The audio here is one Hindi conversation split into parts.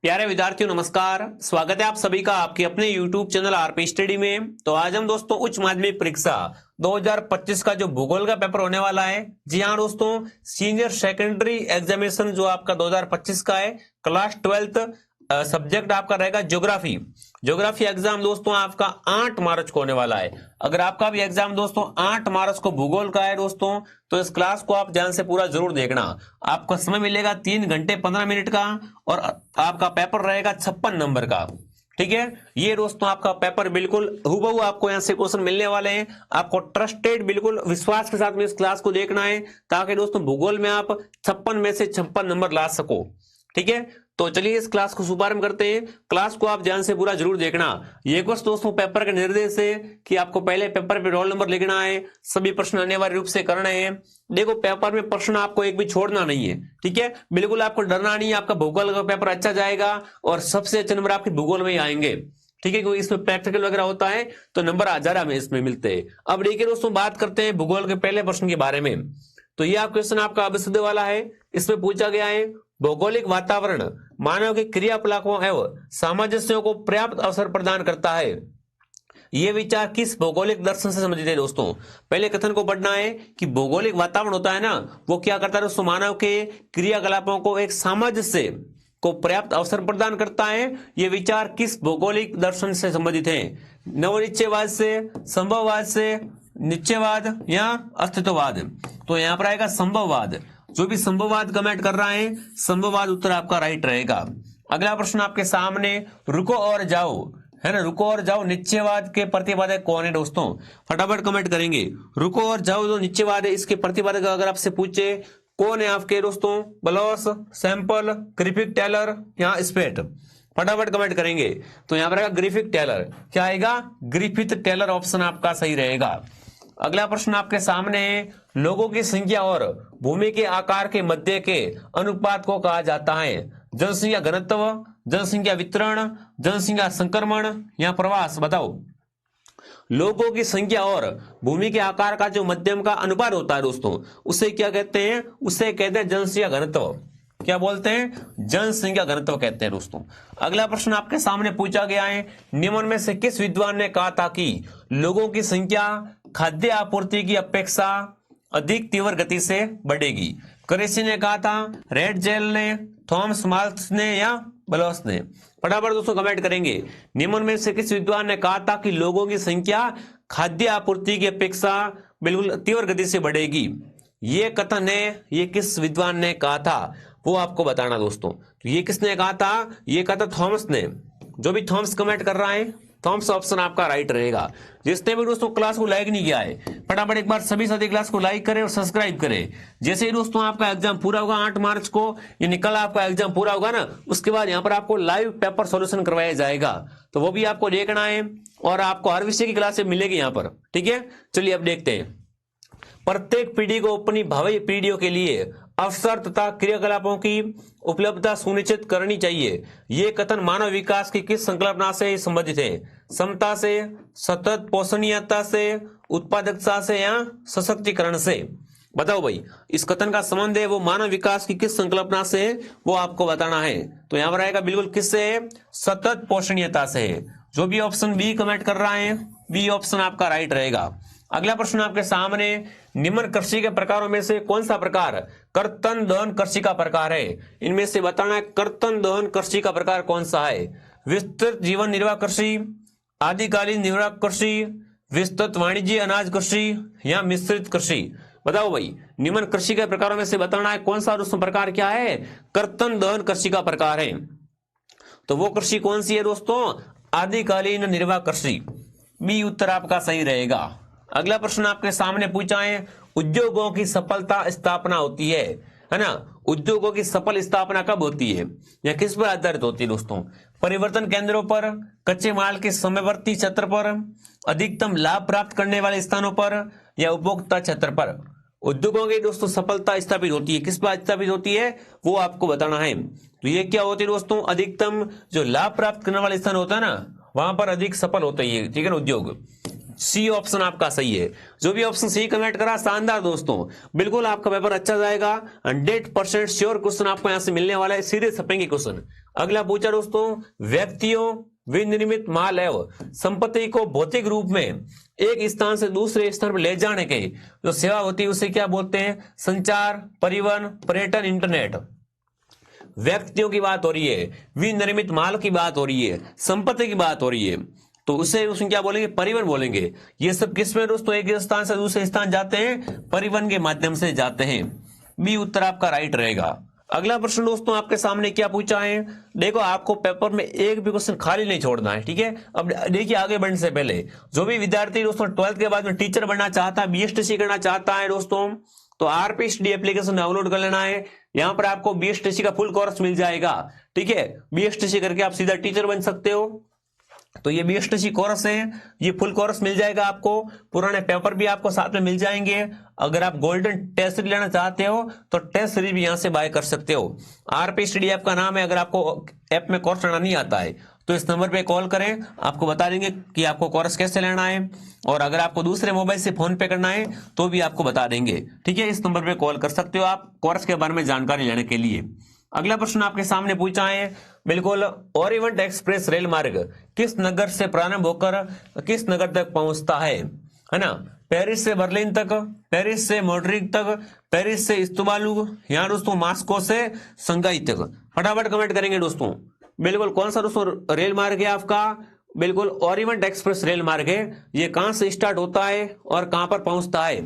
प्यारे विद्यार्थियों नमस्कार। स्वागत है आप सभी का आपके अपने YouTube चैनल आरपी स्टडी में। तो आज हम दोस्तों उच्च माध्यमिक परीक्षा 2025 का जो भूगोल का पेपर होने वाला है, जी हाँ दोस्तों, सीनियर सेकेंडरी एग्जामिनेशन जो आपका 2025 का है, क्लास 12th सब्जेक्ट आपका रहेगा ज्योग्राफी। ज्योग्राफी एग्जाम दोस्तों आपका 8 मार्च को होने वाला है। अगर आपका भी एग्जाम दोस्तों 8 मार्च को भूगोल का है दोस्तों, तो इस क्लास को आप ध्यान से पूरा जरूर देखना। आपको समय मिलेगा 3 घंटे 15 मिनट का और आपका पेपर रहेगा 56 नंबर का। ठीक है, ये दोस्तों आपका पेपर बिल्कुल हूबहू आपको यहाँ से क्वेश्चन मिलने वाले हैं। आपको ट्रस्टेड बिल्कुल विश्वास के साथ में इस क्लास को देखना है, ताकि दोस्तों भूगोल में आप 56 में से 56 नंबर ला सको। ठीक है, तो चलिए इस क्लास को शुभारंभ करते हैं। क्लास को आप ध्यान से पूरा जरूर देखना। ये कुछ दोस्तों पेपर के निर्देश है कि आपको पहले पेपर पे रोल नंबर लिखना है, सभी प्रश्न अनिवार्य रूप से करने हैं। देखो, पेपर में प्रश्न आपको एक भी छोड़ना नहीं है। ठीक है, बिल्कुल आपको डरना नहीं है। आपका भूगोल का पेपर अच्छा जाएगा और सबसे अच्छे नंबर आपके भूगोल में ही आएंगे। ठीक है, क्योंकि इसमें प्रैक्टिकल वगैरह होता है तो नंबर ज्यादा में इसमें मिलते हैं। अब देखिए दोस्तों, बात करते हैं भूगोल के पहले प्रश्न के बारे में। तो ये आप क्वेश्चन आपका अभिसिद्ध वाला है। इसमें पूछा गया है, भौगोलिक वातावरण मानव के क्रियाकलापों एवं सामंजस्यों को पर्याप्त अवसर प्रदान करता है। ये विचार किस भौगोलिक दर्शन से संबंधित है दोस्तों? पहले कथन को पढ़ना है कि भौगोलिक वातावरण होता है ना, वो क्या करता है दोस्तों? मानव के क्रियाकलापों को एक सामंजस्य को पर्याप्त अवसर प्रदान करता है। ये विचार किस भौगोलिक दर्शन से संबंधित है? नवनिश्चयवाद से, संभववाद से, निश्चयवाद या अस्तित्ववाद? तो यहां पर आएगा संभववाद। जो भी संभववाद कमेंट कर रहा है, संभववाद उत्तर आपका राइट रहेगा। अगला प्रश्न आपके सामने, रुको और जाओ, है ना, रुको और जाओ निश्चयवाद के प्रतिपादक कौन है दोस्तों? फटाफट कमेंट करेंगे। रुको और जाओ जो निश्चयवाद है, इसके प्रतिपादक अगर आपसे पूछे कौन है आपके दोस्तों? ब्लॉस, सैंपल, ग्रिफिथ टेलर या स्पेट? फटाफट कमेंट करेंगे। तो यहां पर आएगा ग्रिफिथ टेलर। क्या आएगा? ग्रिफिथ टेलर ऑप्शन आपका सही रहेगा। अगला प्रश्न आपके सामने है, लोगों की संख्या और भूमि के आकार के मध्य के अनुपात को कहा जाता है? जनसंख्या घनत्व, जनसंख्या वितरण, जनसंख्या संक्रमण या प्रवास? बताओ। लोगों की संख्या और भूमि के आकार का जो मध्यम का अनुपात होता है दोस्तों, उसे क्या कहते हैं? उसे कहते हैं जनसंख्या घनत्व। क्या बोलते हैं? जनसंख्या घनत्व कहते हैं दोस्तों। अगला प्रश्न आपके सामने पूछा गया है, निम्न में से किस विद्वान ने कहा था कि लोगों की संख्या खाद्य आपूर्ति की अपेक्षा अधिक तीव्र गति से बढ़ेगी? क्रेसी ने कहा था, रेड जेल ने, थॉमस माल्थस ने या ब्लॉस ने? फटाफट दोस्तों कमेंट करेंगे। निम्न में से किस विद्वान ने कहा था कि लोगों की संख्या खाद्य आपूर्ति की अपेक्षा बिल्कुल तीव्र गति से बढ़ेगी? ये कथन है, ये किस विद्वान ने कहा था वो आपको बताना दोस्तों। तो ये किसने कहा था? ये कहा था थॉमस ने। जो भी थॉमस कमेंट कर रहा है, थॉमस ऑप्शन आपका राइट रहेगा। जिसने भी दोस्तों क्लास को लाइक नहीं किया है, फटाफट एक बार सभी साथी क्लास को लाइक करें और सब्सक्राइब करें। जैसे ही दोस्तों आपका एग्जाम पूरा होगा 8 मार्च को, ये कल आपका एग्जाम पूरा होगा ना, उसके बाद यहाँ पर आपको लाइव पेपर सॉल्यूशन करवाया जाएगा, तो वो भी आपको देखना है और आपको हर विषय की क्लास मिलेगी यहाँ पर। ठीक है, चलिए अब देखते हैं। प्रत्येक पीढ़ी को अपनी भावी पीढ़ियों के लिए अवसर तथा क्रियाकलापों की उपलब्धता सुनिश्चित करनी चाहिए। ये कथन मानव विकास की किस संकल्पना से संबंधित है? समता से, सतत पोषणीयता से, उत्पादकता से या सशक्तिकरण से? बताओ भाई, इस कथन का संबंध है वो मानव विकास की किस संकल्पना से है, वो आपको बताना है। तो यहां पर आएगा बिल्कुल किससे है? सतत पोषणीयता से है। जो भी ऑप्शन बी कमेंट कर रहा है, बी ऑप्शन आपका राइट रहेगा। अगला प्रश्न आपके सामने, निम्न कृषि के प्रकारों में से कौन सा प्रकार कर्तन दहन कृषि का प्रकार है? इनमें से बताना है कर्तन दहन कृषि का प्रकार कौन सा है? विस्तृत जीवन निर्वाह कृषि, आदिकालीन निर्वाह कृषि, विस्तृत वाणिज्य अनाज कृषि या मिश्रित कृषि? बताओ भाई, निम्न कृषि के प्रकारों में से बताना है कौन सा दोस्तों प्रकार क्या है? कर्तन दहन कृषि का प्रकार है। तो वो कृषि कौन सी है दोस्तों? आदिकालीन निर्वाह कृषि। बी उत्तर आपका सही रहेगा। अगला प्रश्न आपके सामने पूछा है, उद्योगों की सफलता स्थापना होती है ना? उद्योगों की सफल स्थापना कब होती है या किस पर आधारित होती है दोस्तों? परिवर्तन केंद्रों पर, कच्चे माल के समवर्ती क्षेत्र पर, अधिकतम लाभ प्राप्त करने वाले स्थानों पर या उपभोक्ता क्षेत्र पर? उद्योगों की दोस्तों सफलता स्थापित होती है, किस पर स्थापित होती है वो आपको बताना है। तो ये क्या होती है दोस्तों? अधिकतम जो लाभ प्राप्त करने वाले स्थान होता है ना, वहां पर अधिक सफल होता है ये। ठीक है ना, उद्योग। सी ऑप्शन आपका सही है। जो भी ऑप्शन सी कमेंट करा शानदार दोस्तों, बिल्कुल आपका पेपर अच्छा जाएगा। 100% श्योर क्वेश्चन आपको यहां से मिलने वाला है, सीधे छपेंगे क्वेश्चन। अगला पूछा दोस्तों, व्यक्तियों, विनिर्मित माल एवं संपत्ति को भौतिक रूप में एक स्थान से दूसरे स्थान पर ले जाने के जो सेवा होती है उसे क्या बोलते हैं? संचार, परिवहन, पर्यटन, इंटरनेट। व्यक्तियों की बात हो रही है, विनिर्मित माल की बात हो रही है, संपत्ति की बात हो रही है, तो उसमें क्या बोलेंगे? परिवहन बोलेंगे। ये सब किसमें दोस्तों एक स्थान से दूसरे स्थान जाते हैं? परिवहन के माध्यम से जाते हैं। बी उत्तर आपका राइट रहेगा। अगला प्रश्न दोस्तों आपके सामने क्या पूछा है? देखो, आपको पेपर में एक भी क्वेश्चन खाली नहीं छोड़ना है, ठीक है। अब देखिए, आगे बढ़ने से पहले जो भी विद्यार्थी दोस्तों 12th के बाद में टीचर बनना चाहता है, बीएसटीसी करना चाहता है दोस्तों, तो आरपी स्टडी एप्लीकेशन डाउनलोड कर लेना है। यहां पर आपको बीएसटीसी का फुल कोर्स मिल जाएगा, ठीक है। बीएसटीसी करके आप सीधा टीचर बन सकते हो। तो ये बीएसटीसी कोर्स है, ये फुल कोर्स मिल जाएगा आपको। पुराने पेपर भी आपको साथ में मिल जाएंगे। अगर आप गोल्डन टेस्ट सीरीज लेना चाहते हो तो टेस्ट सीरीज भी यहां से बाय कर सकते हो। आरपी स्टडी ऐप का नाम है। अगर आपको ऐप में कोर्स लेना नहीं आता है तो इस नंबर पे कॉल करें, आपको बता देंगे कि आपको कोर्स कैसे लेना है। और अगर आपको दूसरे मोबाइल से फोन पे करना है तो भी आपको बता देंगे, ठीक है। इस नंबर पे कॉल कर सकते हो आप कोर्स के बारे में जानकारी लेने के लिए। अगला प्रश्न आपके सामने पूछा है, बिल्कुल, ओरिएंट एक्सप्रेस रेल मार्ग किस नगर से प्रारंभ होकर किस नगर तक पहुंचता है ना? पेरिस से बर्लिन तक, पेरिस से मोड्रिड तक, पेरिस से इस्तुबालू, या दोस्तों मास्को से शंघाई तक। फटाफट कमेंट करेंगे दोस्तों। बिल्कुल, कौन सा दोस्तों रेल मार्ग है आपका? बिल्कुल, ओरिएंट एक्सप्रेस रेल मार्ग है। ये कहां से स्टार्ट होता है और कहां पर पहुंचता है?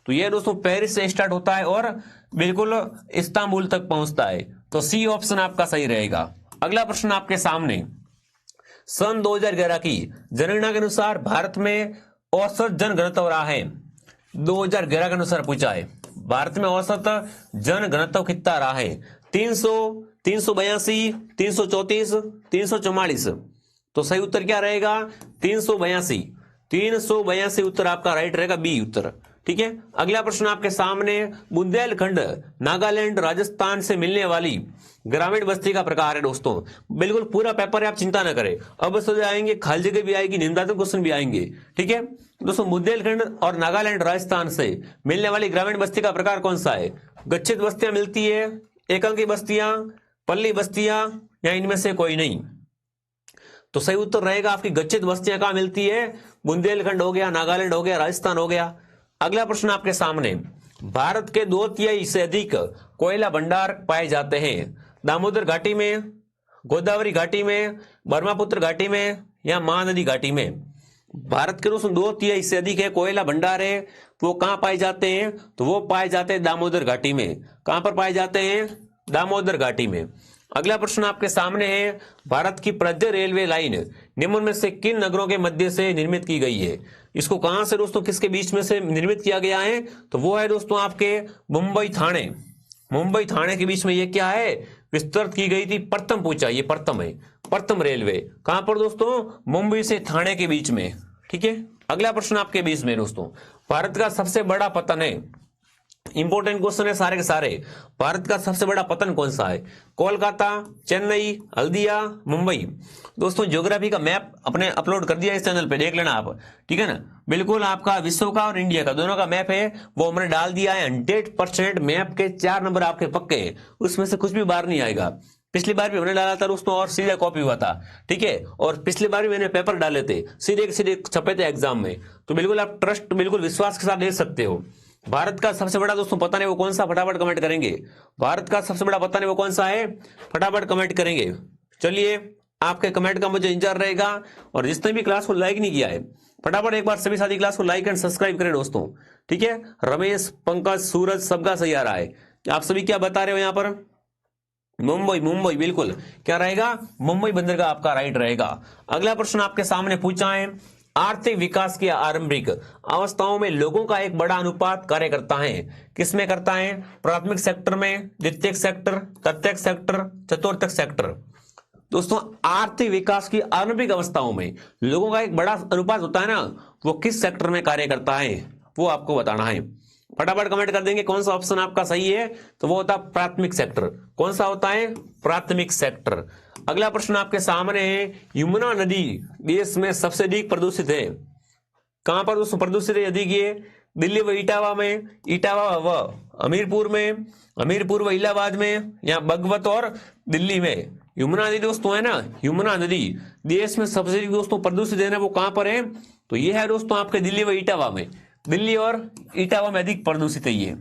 तो ये दोस्तों पेरिस से स्टार्ट होता है और बिल्कुल इस्तांबुल तक पहुंचता है। तो सी ऑप्शन आपका सही रहेगा। अगला प्रश्न आपके सामने, सन 2011 की जनगणना के अनुसार भारत में औसत जनघनत्व रहा है। 2011 के अनुसार पूछा है, भारत में औसत जनघनत्व कितना रहा है? 300, 382, 334, 344। तो सही उत्तर क्या रहेगा? 382। 382 उत्तर आपका राइट रहेगा, बी उत्तर, ठीक है। अगला प्रश्न आपके सामने, बुंदेलखंड, नागालैंड, राजस्थान से मिलने वाली ग्रामीण बस्ती का प्रकार है दोस्तों। बिल्कुल पूरा पेपर है, आप चिंता ना करें। अब सजा आएंगे, खाली जगह भी आएगी, निम्नात्मक क्वेश्चन भी आएंगे, ठीक है दोस्तों। बुंदेलखंड और नागालैंड, राजस्थान से मिलने वाली ग्रामीण बस्ती का प्रकार कौन सा है? गच्छित बस्तियां मिलती है, एकांकी बस्तियां, पल्ली बस्तियां, या इनमें से कोई नहीं? तो सही उत्तर रहेगा आपकी गच्छित बस्तियां कहां मिलती है? बुंदेलखंड हो गया, नागालैंड हो गया, राजस्थान हो गया। अगला प्रश्न आपके सामने, भारत के 2/3 से अधिक कोयला भंडार पाए जाते हैं। दामोदर घाटी में, गोदावरी घाटी में, ब्रह्मपुत्र घाटी में, या महानदी घाटी में? भारत के दोस्तों 2/3 से अधिक है कोयला भंडार है, वो कहां पाए जाते हैं? तो वो पाए जाते हैं दामोदर घाटी में। कहां पर पाए जाते हैं? दामोदर घाटी में। अगला प्रश्न आपके सामने है, भारत की प्रद्य रेलवे लाइन निम्न में से किन नगरों के मध्य से निर्मित की गई है? इसको कहां से दोस्तों किसके बीच में से निर्मित किया गया है? तो वो है दोस्तों आपके मुंबई थाने। मुंबई थाने के बीच में ये क्या है? विस्तृत की गई थी। प्रथम पूछा, ये प्रथम है, प्रथम रेलवे कहां पर दोस्तों? मुंबई से थाने के बीच में, ठीक है। अगला प्रश्न आपके बीच में दोस्तों, भारत का सबसे बड़ा पतन है, इंपोर्टेंट क्वेश्चन है सारे के सारे। भारत का सबसे बड़ा पतन कौन सा है? कोलकाता, चेन्नई, हल्दिया, मुंबई? दोस्तों ज्योग्राफी का मैप अपने अपलोड कर दिया इस चैनल पे, देख लेना आप, ठीक है ना। बिल्कुल आपका विश्व का और इंडिया का दोनों का मैप है, वो हमने डाल दिया है। 100% मैप के 4 नंबर आपके पक्के हैं, उसमें से कुछ भी बाहर नहीं आएगा। पिछली बार भी हमने डाला था दोस्तों और सीधा कॉपी हुआ था, ठीक है। और पिछली बार भी मैंने पेपर डाले थे, सीधे सीधे छपे थे एग्जाम में। तो बिल्कुल आप ट्रस्ट, बिल्कुल विश्वास के साथ ले सकते हो। भारत का सबसे बड़ा दोस्तों पतन है वो कौन सा? फटाफट कमेंट करेंगे। भारत का सबसे बड़ा पतन है वो कौन सा है? फटाफट कमेंट करेंगे। चलिए, आपके कमेंट का मुझे इंतजार रहेगा। और जिसने भी क्लास को लाइक नहीं किया है, फटाफट एक बार सभी साथी क्लास को लाइक एंड सब्सक्राइब करें दोस्तों, ठीक है। रमेश, पंकज, सूरज, सबका सही आ रहा है। आप सभी क्या बता रहे हो यहाँ पर? मुंबई, मुंबई, बिल्कुल क्या रहेगा? मुंबई बंदरगाह आपका राइट रहेगा। अगला प्रश्न आपके सामने पूछा है, आर्थिक विकास की आरंभिक अवस्थाओं में लोगों का एक बड़ा अनुपात कार्य करता है। किसमें करता है? प्राथमिक सेक्टर में, द्वितीयक सेक्टर, तृतीयक सेक्टर, चतुर्थक सेक्टर? दोस्तों आर्थिक विकास की आरंभिक अवस्थाओं में लोगों का एक बड़ा अनुपात होता है ना, वो किस सेक्टर में कार्य करता है वो आपको बताना है। फटाफट कमेंट कर देंगे कौन सा ऑप्शन आपका सही है। तो वो होता है प्राथमिक सेक्टर। कौन सा होता है? प्राथमिक सेक्टर। अगला प्रश्न आपके सामने है, यमुना नदी देश में सबसे अधिक प्रदूषित है। कहां पर दोस्तों प्रदूषित अधिक है? दिल्ली व इटावा में, इटावा व हमीरपुर में, हमीरपुर व इलाहाबाद में, यहाँ बगवत और दिल्ली में। यमुना नदी दोस्तों है ना, यमुना नदी देश में सबसे अधिक दोस्तों प्रदूषित है ना, वो कहां पर है? तो ये है दोस्तों आपके दिल्ली व इटावा में। दिल्ली और इटावा में अधिक प्रदूषित है ये।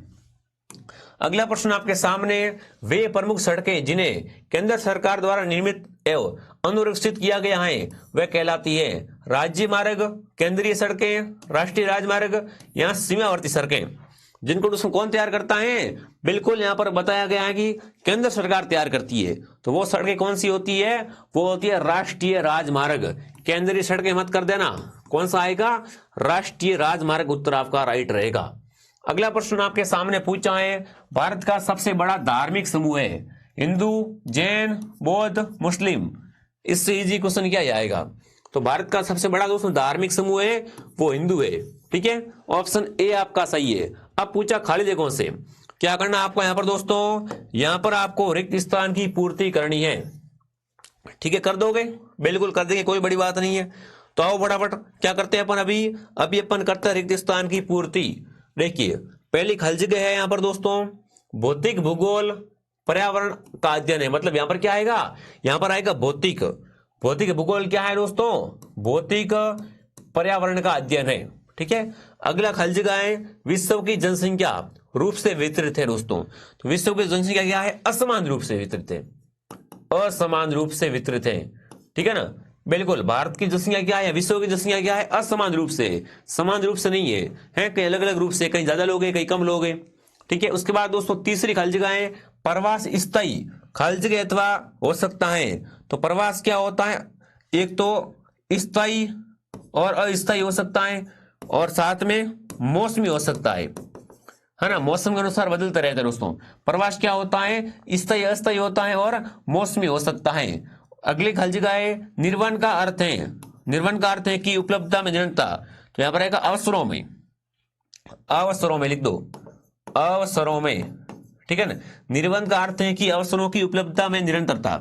अगला प्रश्न आपके सामने, वे प्रमुख सड़कें जिन्हें केंद्र सरकार द्वारा निर्मित एवं अनुरक्षित किया गया है वह कहलाती है राज्य मार्ग, केंद्रीय सड़कें, राष्ट्रीय राजमार्ग या सीमावर्ती सड़कें। जिनको दोस्तों कौन तैयार करता है? बिल्कुल यहाँ पर बताया गया है कि केंद्र सरकार तैयार करती है। तो वो सड़कें कौन सी होती है? वो होती है राष्ट्रीय राजमार्ग। केंद्रीय सड़कें मत कर देना, कौन सा आएगा? राष्ट्रीय राजमार्ग उत्तर आपका राइट रहेगा। अगला प्रश्न आपके सामने पूछा है, भारत का सबसे बड़ा धार्मिक समूह है हिंदू, जैन, बौद्ध, मुस्लिम। इससे इजी क्वेश्चन क्या आएगा? तो भारत का सबसे बड़ा दोस्तों धार्मिक समूह है वो हिंदू है। ठीक है, ऑप्शन ए आपका सही है। अब पूछा खाली जगहों से, क्या करना आपको यहाँ पर दोस्तों? यहाँ पर आपको रिक्त स्थान की पूर्ति करनी है। ठीक है, कर दोगे? बिल्कुल कर देंगे, कोई बड़ी बात नहीं है। तो आओ फटाफट क्या करते हैं अपन अभी अपन करते हैं रिक्त स्थान की पूर्ति। देखिए पहली खाली जगह है यहाँ पर दोस्तों भौतिक भूगोल पर्यावरण का अध्ययन है। मतलब यहाँ पर क्या आएगा? यहाँ पर आएगा भौतिक। भौतिक भूगोल क्या है दोस्तों? भौतिक पर्यावरण का अध्ययन है। ठीक है, अगला खाली जगह है विश्व की जनसंख्या रूप से वितरित है दोस्तों। तो विश्व की जनसंख्या क्या है? असमान रूप से वितरित है, असमान रूप से वितरित है। ठीक है ना, बिल्कुल। भारत की जनसंख्या क्या है? विश्व की जनसंख्या क्या है? असमान रूप से, समान रूप से नहीं है कहीं अलग अलग रूप से, कहीं ज्यादा लोग हैं कहीं कम लोग हैं। ठीक है, उसके बाद दोस्तों तीसरी खाली जगह है प्रवास स्थायी खाली जगह अथवा हो सकता है। तो प्रवास क्या होता है? एक तो स्थायी और अस्थायी हो सकता है और साथ में मौसमी हो सकता है ना, मौसम के अनुसार बदलता रहता है दोस्तों। प्रवास क्या होता है? स्थायी अस्थायी होता है और मौसमी हो सकता है। अगली खाली जगह है निर्वहन का अर्थ है, निर्वहन का अर्थ है कि उपलब्धता में निरंतरता। तो यहां पर आएगा अवसरों में, अवसरों में लिख दो, अवसरों में। ठीक है ना, निर्वहन का अर्थ है कि अवसरों की उपलब्धता में निरंतरता।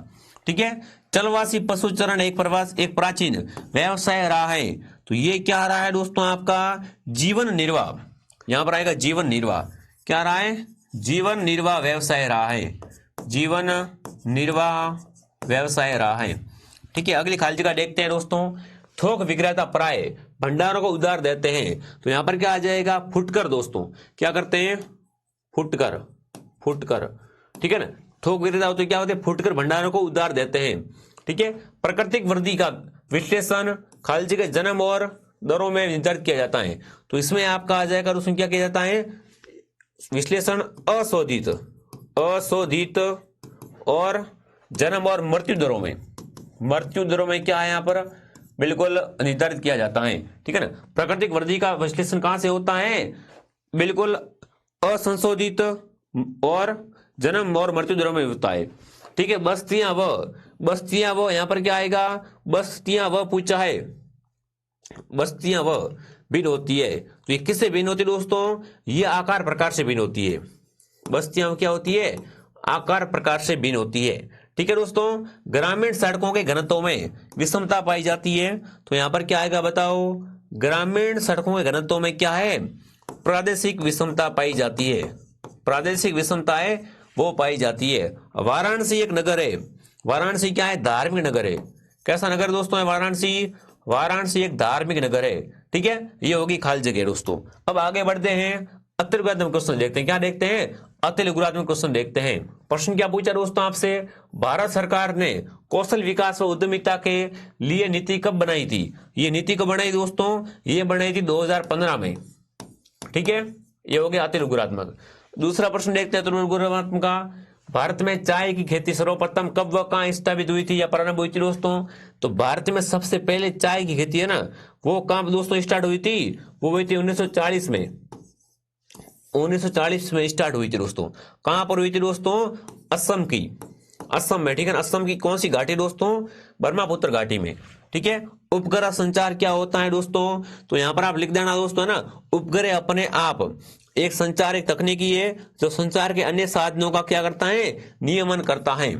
ठीक है, चलवासी पशुचरण एक प्रवास एक प्राचीन व्यवसाय रहा है। तो ये क्या रहा है दोस्तों? आपका जीवन निर्वाह। यहां पर आएगा जीवन निर्वाह। क्या रहा है? जीवन निर्वाह व्यवसाय रहा है, जीवन निर्वाह व्यवसाय रहा है। ठीक है, अगली खाली जगह देखते हैं दोस्तों थोक विक्रेता प्राय भंडारों को उधार देते हैं। तो यहां पर क्या आ जाएगा? फुटकर दोस्तों। क्या करते हैं? फुटकर, फुटकर। ठीक है ना, थोक विक्रेता होते क्या होते हैं? फुटकर भंडारों को उधार देते हैं। ठीक है, प्राकृतिक वृद्धि का विश्लेषण खाली जगह जन्म और दरों में निर्धारित किया जाता है। तो इसमें आपका आ जाएगा दोस्तों क्या किया जाता है? विश्लेषण अशोधित, अशोधित और जन्म और मृत्यु दरों में, मृत्यु दरों में क्या है यहाँ पर? बिल्कुल निर्धारित किया जाता है। ठीक है ना, प्राकृतिक वृद्धि का विश्लेषण कहां से होता है? बिल्कुल असंशोधित और जन्म और मृत्यु दरों में होता है। ठीक है, बस्तियां व यहां पर क्या आएगा? बस्तियां व पूछा है, बस्तियां व भिन्न होती है। तो ये किससे भिन्न होती है दोस्तों? ये आकार प्रकार से भिन्न होती है। बस्तियां क्या होती है? आकार प्रकार से भिन्न होती है। ठीक है दोस्तों, ग्रामीण सड़कों के घनत्व में विषमता पाई जाती है। तो यहां पर क्या आएगा बताओ? ग्रामीण सड़कों के घनत्व में क्या है? प्रादेशिक विषमता पाई जाती है, प्रादेशिक विषमता है वो पाई जाती है। वाराणसी एक नगर है, वाराणसी क्या है? धार्मिक नगर है। कैसा नगर दोस्तों है वाराणसी? वाराणसी एक धार्मिक नगर है। ठीक है, ये होगी खाली जगह दोस्तों। अब आगे बढ़ते हैं, अतिलघुरात्मक क्वेश्चन देखते हैं। क्या देखते हैं? अतिलघुरात्मक क्वेश्चन देखते हैं। प्रश्न क्या पूछा दोस्तों आपसे? भारत सरकार ने कौशल विकास व उद्यमिता के लिए नीति कब बनाई थी? ये नीति कब बनाई दोस्तों? ये बनाई थी 2015 में। ठीक है, ये हो गया अतिलघुरात्मक। दूसरा प्रश्न देखते हैं अतिलघुरात्मक का। भारत में चाय की खेती सर्वप्रथम कब व कहां स्थापित हुई थी या प्रारंभ हुई थी दोस्तों? तो भारत में सबसे पहले चाय की खेती है ना, वो कहां दोस्तों स्टार्ट हुई थी? वो हुई थी 1940 में, 1940 में स्टार्ट हुई थी दोस्तों। कहां पर हुई थी दोस्तों? असम की, असम में। ठीक है, असम की कौन सी घाटी दोस्तों? ब्रह्मपुत्र घाटी में। ठीक है, उपग्रह संचार क्या होता है दोस्तों? तो यहां पर आप लिख देना दोस्तों है ना, उपग्रह अपने आप एक संचार एक तकनीकी है जो संचार के अन्य साधनों का क्या करता है? नियमन करता है।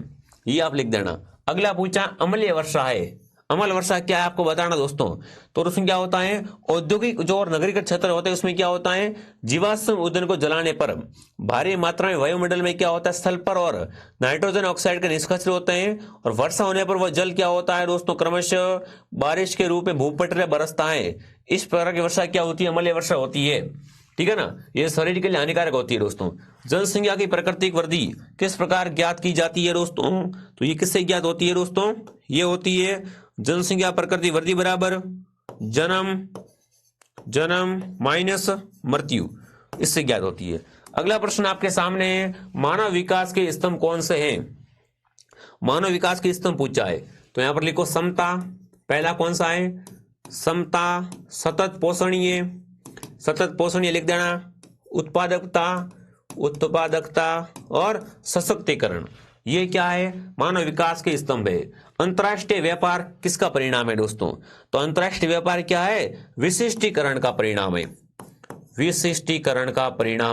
ये आप लिख देना। अगला पूछा अम्लीय वर्षा है, अमल वर्षा क्या है आपको बताना दोस्तों। तो उसमें क्या होता है, औद्योगिक जो और नगरीकृत क्षेत्र होते हैं उसमें क्या होता है, जीवाश्म ईंधन को जलाने पर भारी मात्रा में वायुमंडल में क्या होता है, सल्फर और नाइट्रोजन ऑक्साइड के निष्कासित होते हैं, और वर्षा होने पर वह जल क्या होता है दोस्तों, क्रमशः बारिश के रूप में भूपटल में बरसता है। इस प्रकार की वर्षा क्या होती है, अम्लीय वर्षा होती है। ठीक है ना, ये शरीर के लिए हानिकारक होती है दोस्तों। जनसंख्या की प्राकृतिक वृद्धि किस प्रकार ज्ञात की जाती है दोस्तों, तो ये किससे ज्ञात होती है दोस्तों, ये होती है जनसंख्या प्राकृतिक वृद्धि बराबर जन्म माइनस मृत्यु, इससे ज्ञात होती है। अगला प्रश्न आपके सामने है, मानव विकास के स्तंभ कौन से हैं। मानव विकास के स्तंभ पूछा है, तो यहां पर लिखो समता, पहला कौन सा है, समता, सतत पोषणीय लिख देना, उत्पादकता और सशक्तिकरण, ये क्या है, मानव विकास के स्तंभ है। अंतरराष्ट्रीय व्यापार किसका परिणाम है दोस्तों, तो अंतरराष्ट्रीय व्यापार क्या है, विशिष्टीकरण का परिणाम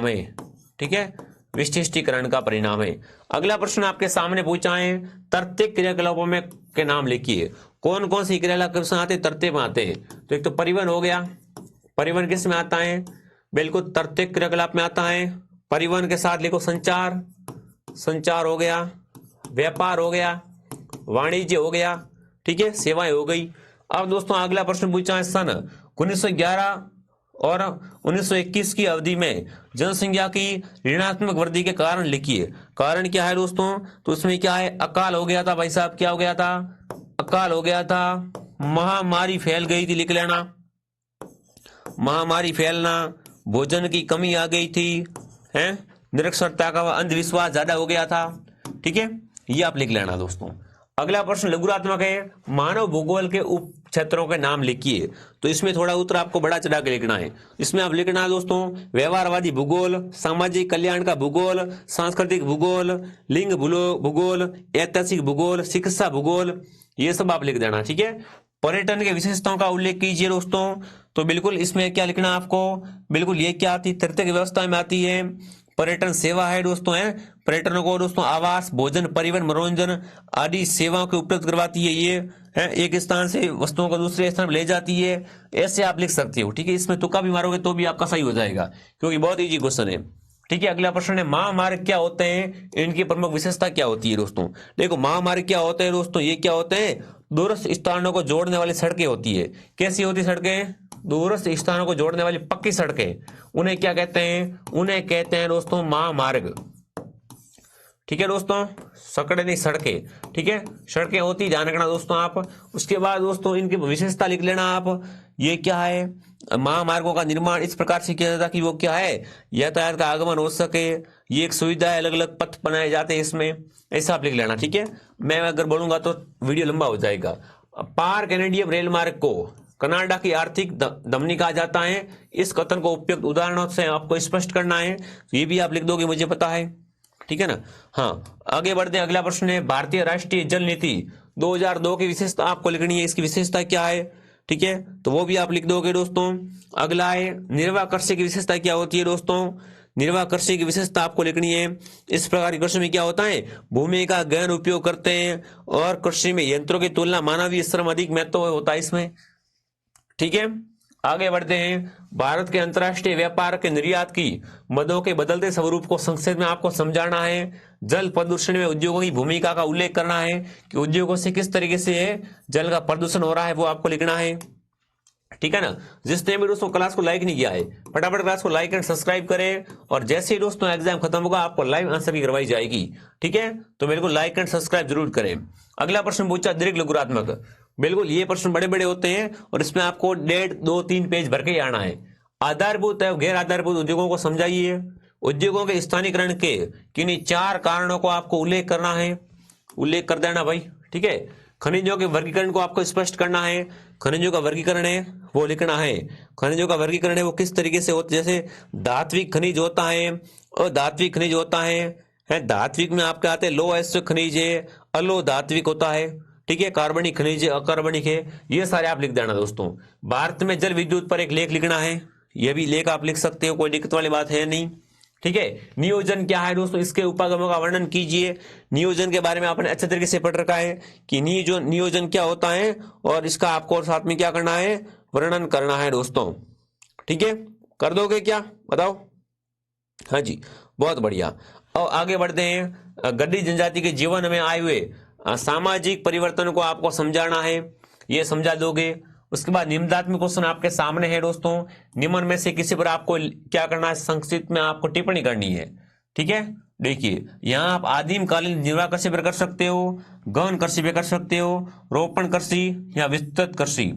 है, ठीक है, विशिष्टीकरण का परिणाम है। अगला प्रश्न आपके सामने पूछा है, तर्तीय क्रियाकलापों में के नाम लिखिए। कौन कौन सी क्रियाकलाप आते हैं, तर्तीय में आते हैं। तो एक तो परिवहन हो गया, परिवहन किस में आता है, बिल्कुल तर्तीय क्रियाकलाप में आता है। परिवहन के साथ लिखो संचार हो गया, व्यापार हो गया, वाणिज्य हो गया, ठीक है, सेवाएं हो गई। अब दोस्तों अगला प्रश्न पूछा है, सन 1911 और 1921 की अवधि में जनसंख्या की ऋणात्मक वृद्धि के कारण लिखिए। कारण क्या है दोस्तों, तो उसमें क्या है, अकाल हो गया था भाई साहब, क्या हो गया था, अकाल हो गया था, महामारी फैल गई थी, लिख लेना, महामारी फैलना, भोजन की कमी आ गई थी, है, निरक्षरता का अंधविश्वास ज्यादा हो गया था। ठीक है, ये आप लिख लेना दोस्तों। अगला प्रश्न लघुरात्मक है, मानव भूगोल के उप क्षेत्रों के नाम लिखिए। तो इसमें थोड़ा उत्तर आपको बड़ा चढ़ा के लिखना है। इसमें आप लिखना है दोस्तों, व्यवहारवादी भूगोल, सामाजिक कल्याण का भूगोल, सांस्कृतिक भूगोल, लिंग भूगोल, ऐतिहासिक भूगोल, चिकित्सा भूगोल, ये सब आप लिख देना। ठीक है, पर्यटन के विशेषताओं का उल्लेख कीजिए दोस्तों। तो बिल्कुल इसमें क्या लिखना आपको, बिल्कुल ये क्या आती है, तृतीयक व्यवस्था में आती है, पर्यटन सेवा है दोस्तों, है, पर्यटन को दोस्तों आवास, भोजन, परिवहन, मनोरंजन आदि सेवाओं को उपलब्ध करवाती है। ये है, एक स्थान से वस्तुओं को दूसरे स्थान पर ले जाती है, ऐसे आप लिख सकते हो। ठीक है, इसमें तुक्का भी मारोगे तो भी आपका सही हो जाएगा, क्योंकि बहुत इजी क्वेश्चन है। ठीक है, अगला प्रश्न है, महामार्ग क्या होते हैं, इनकी प्रमुख विशेषता क्या होती है दोस्तों। देखो महामार्ग क्या होते हैं दोस्तों, ये क्या होते हैं, दूरस्थ स्थानों को जोड़ने वाली सड़कें होती है। कैसी होती सड़कें, दूरस्थ स्थानों को जोड़ने वाली पक्की सड़कें, उन्हें क्या कहते हैं, उन्हें कहते हैं दोस्तों महामार्ग। ठीक है दोस्तों, सड़कें नहीं सड़कें, ठीक है, सड़कें होती, ध्यान रखना दोस्तों आप। उसके बाद दोस्तों इनकी विशेषता लिख लेना आप। ये क्या है, महामार्गों का निर्माण इस प्रकार से किया जाता कि वो क्या है, यातायात का आगमन हो सके, ये एक सुविधा है, अलग अलग पथ बनाए जाते हैं इसमें, ऐसा आप लिख लेना। ठीक है, मैं अगर बोलूंगा तो वीडियो लंबा हो जाएगा। पार कैनेडियन रेल मार्ग को कनाडा की आर्थिक धमनी कहा जाता है। इस कथन को उपयुक्त उदाहरणों से आपको स्पष्ट करना है, तो ये भी आप लिख दोगे, मुझे पता है। ठीक है ना, हाँ, आगे बढ़ते हैं। अगला प्रश्न है, भारतीय राष्ट्रीय जल नीति 2002 की विशेषता आपको लिखनी है, इसकी विशेषता क्या है। ठीक है, तो वो भी आप लिख दोगे दोस्तों। अगला है, निर्वाह कृषि की विशेषता क्या होती है दोस्तों, निर्वाह कृषि की विशेषता आपको लिखनी है। इस प्रकार की कृषि में क्या होता है, भूमि का गहन उपयोग करते हैं, और कृषि में यंत्रों की तुलना मानवीय श्रम अधिक महत्व होता है इसमें। ठीक है, आगे बढ़ते हैं। भारत के अंतर्राष्ट्रीय व्यापार के निर्यात की मदों के बदलते स्वरूप को संक्षेप में आपको समझाना है। जल प्रदूषण में उद्योगों की भूमिका का उल्लेख करना है कि उद्योगों से किस तरीके से जल का प्रदूषण हो रहा है, वो आपको लिखना है। ठीक है ना, जिसने भी दोस्तों क्लास को लाइक नहीं किया है, फटाफट क्लास को लाइक एंड सब्सक्राइब करें, और जैसे ही दोस्तों एग्जाम खत्म होगा आपको लाइव आंसर की करवाई जाएगी। ठीक है, तो मेरे को लाइक एंड सब्सक्राइब जरूर करें। अगला प्रश्न पूछा, दीर्घ लघुरात्मक। बिल्कुल ये प्रश्न बड़े बड़े होते हैं, और इसमें आपको 1.5, 2, 3 पेज भर के ही आना है। आधारभूत एवं गैर आधारभूत उद्योगों को समझाइए। उद्योगों के स्थानीयकरण के किन्हीं 4 कारणों को आपको उल्लेख करना है, उल्लेख कर देना भाई। ठीक है, खनिजों के वर्गीकरण को आपको स्पष्ट करना है। खनिजों का वर्गीकरण है वो लिखना है। खनिजों का वर्गीकरण है वो किस तरीके से होता है, जैसे धात्विक खनिज होता है और धात्विक खनिज होता है। धात्विक में आपके आते हैं लो एसिड खनिज है, अलो धात्विक होता है। ठीक है, कार्बनिक खनिज है, अकार्बनिक है, ये सारे आप लिख देना दोस्तों। भारत में जल विद्युत पर एक लेख लिखना है, यह भी लेख आप लिख सकते हो, कोई दिक्कत वाली बात है नहीं। ठीक है। नियोजन क्या है दोस्तों, इसके उपागमों का वर्णन कीजिए। नियोजन के बारे में आपने अच्छे तरीके से पढ़ रखा है कि नियोजन क्या होता है और इसका आपको साथ में क्या करना है, वर्णन करना है दोस्तों। ठीक है, कर दोगे क्या, बताओ। हाँ जी, बहुत बढ़िया। और आगे बढ़ते हैं। गद्दी जनजाति के जीवन में आए हुए सामाजिक परिवर्तन को आपको समझाना है, ये समझा दोगे। उसके बाद निम्नात्मक क्वेश्चन आपके सामने है दोस्तों। निम्न में से किसी पर आपको क्या करना है, संक्षिप्त में आपको टिप्पणी करनी है। ठीक है, देखिए यहाँ आप आदिम कालीन निर्वाह कृषि पर कर सकते हो, गहन कृषि पे कर सकते हो, रोपण कृषि या विस्तृत कृषि।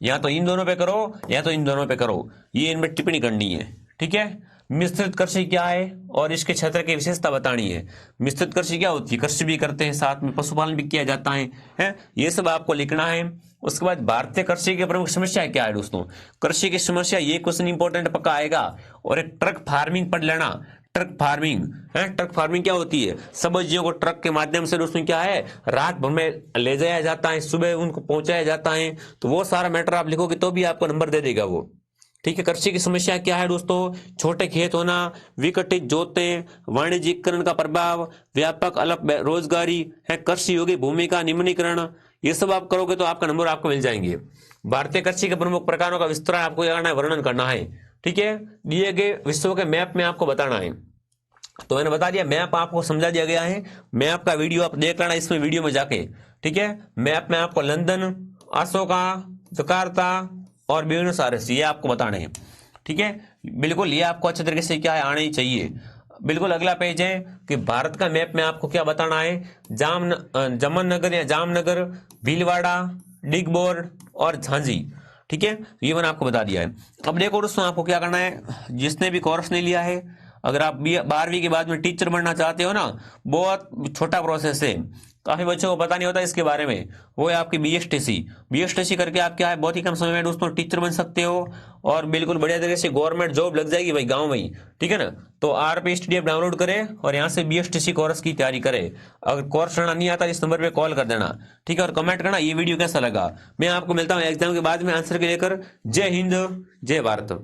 या तो इन दोनों पे करो या तो इन दोनों पे करो, ये इनमें टिप्पणी करनी है। ठीक है। मिश्रित कृषि क्या है और इसके क्षेत्र की विशेषता बतानी है। मिश्रित कृषि क्या होती है, कृषि भी करते हैं साथ में पशुपालन भी किया जाता है, ये सब आपको लिखना है। उसके बाद भारतीय कृषि की प्रमुख समस्या क्या है दोस्तों, कृषि की समस्या, ये क्वेश्चन इंपॉर्टेंट पक्का आएगा। और एक ट्रक फार्मिंग पढ़ लेना। ट्रक फार्मिंग है, ट्रक फार्मिंग क्या होती है, सब्जियों को ट्रक के माध्यम से दोस्तों क्या है, रात भर में ले जाया जाता है, सुबह उनको पहुंचाया जाता है। तो वो सारा मैटर आप लिखोगे तो भी आपको नंबर दे देगा वो। ठीक है। कृषि की समस्या क्या है दोस्तों, छोटे खेत होना, विकटित जोतें, वाणिज्यिकरण का प्रभाव, व्यापक अल्प रोजगारी है, कृषि योग्य भूमि का निम्नीकरण। ये सब आप करोगे तो आपका नंबर आपको मिल जाएंगे। भारतीय कृषि के प्रमुख प्रकारों का विस्तार आपको करना है, वर्णन करना है। ठीक है, दिए गए विश्व के मैप में आपको बताना है। तो मैंने बता दिया, मैप आपको समझा दिया गया है। मैप का वीडियो आप देख लेना इसमें वीडियो में जाके। ठीक है, मैप में आपको लंदन, अशोका, जकार्ता और ब्यूनस आयर्स ये आपको बताने हैं। ठीक है, बिल्कुल ये आपको अच्छे तरीके से क्या है, आना ही चाहिए। बिल्कुल अगला पेज है कि भारत का मैप में आपको क्या बताना है, जमननगर या जामनगर, भीलवाड़ा, डिगबोर और झांसी। ठीक है, ये मैंने आपको बता दिया है। अब देखो दोस्तों, आपको क्या करना है, जिसने भी कोर्स नहीं लिया है, अगर आप 12वीं के बाद में टीचर बनना चाहते हो ना, बहुत छोटा प्रोसेस है, काफी बच्चों को पता नहीं होता इसके बारे में। वो है आपकी बीएसटीसी करके आप क्या है, बहुत ही कम समय में दोस्तों टीचर बन सकते हो और बिल्कुल बढ़िया तरीके से गवर्नमेंट जॉब लग जाएगी भाई गांव में ही। ठीक है ना, तो आरपी स्टडी ऐप डाउनलोड करें और यहाँ से बीएसटीसी कोर्स की तैयारी करें। अगर कोर्स करना नहीं आता इस नंबर पे कॉल कर देना। ठीक है, और कमेंट करना ये वीडियो कैसा लगा। मैं आपको मिलता हूँ एग्जाम के बाद में आंसर के लेकर। जय हिंद, जय भारत।